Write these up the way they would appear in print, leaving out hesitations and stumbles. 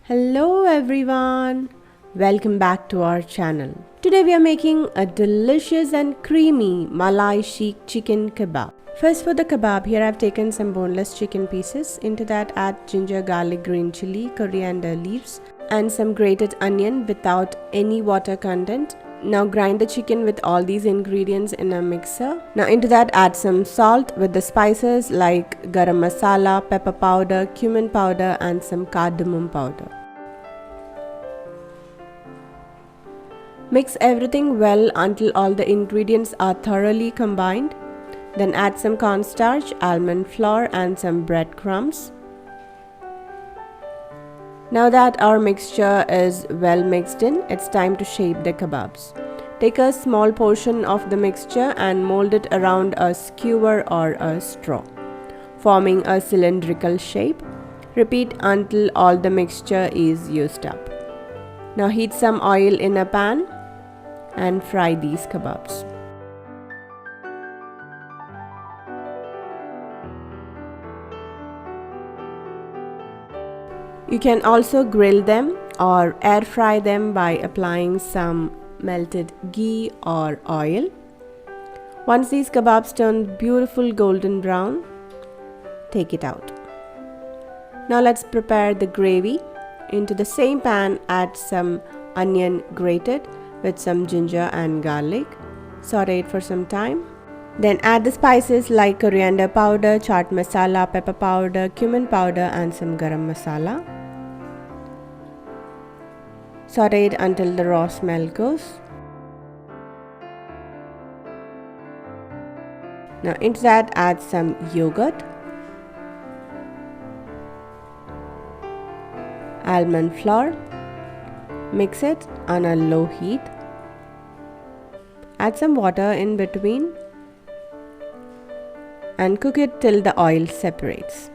Hello everyone, welcome back to our channel. Today we are making a delicious and creamy Malai Seekh chicken kebab. First for the kebab, here I have taken some boneless chicken pieces. Into that add ginger, garlic, green chili, coriander leaves and some grated onion without any water content. Now grind the chicken with all these ingredients in a mixer. Now into that add some salt with the spices like garam masala, pepper powder, cumin powder and some cardamom powder. Mix everything well until all the ingredients are thoroughly combined. Then add some cornstarch, almond flour and some breadcrumbs. Now that our mixture is well mixed in, it's time to shape the kebabs. Take a small portion of the mixture and mold it around a skewer or a straw, forming a cylindrical shape. Repeat until all the mixture is used up. Now heat some oil in a pan and fry these kebabs. You can also grill them or air fry them by applying some melted ghee or oil. Once these kebabs turn beautiful golden brown, take it out. Now let's prepare the gravy. Into the same pan add some onion grated with some ginger and garlic. Saute it for some time. Then add the spices like coriander powder, chaat masala, pepper powder, cumin powder and some garam masala. Saute it until the raw smell goes. Now into that add some yogurt, almond flour, mix it on a low heat. Add some water in between and cook it till the oil separates.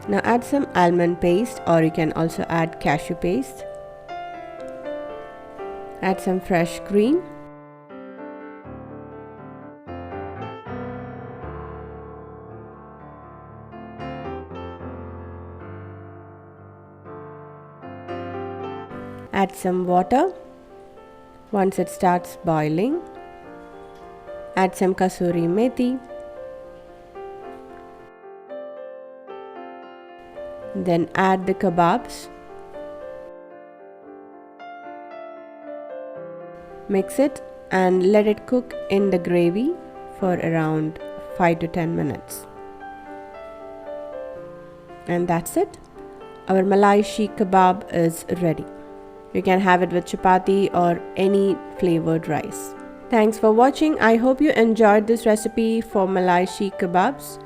Now add some almond paste or you can also add cashew paste. Add some fresh cream. Add some water. Once it starts boiling, add some kasuri methi. Then add the kebabs. Mix it and let it cook in the gravy for around 5 to 10 minutes. And that's it. Our Malai Seekh Kebab is ready. You can have it with chapati or any flavored rice. Thanks for watching. I hope you enjoyed this recipe for Malai Seekh Kebabs.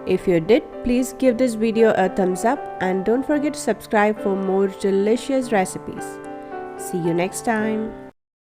If you did, please give this video a thumbs up and don't forget to subscribe for more delicious recipes. See you next time.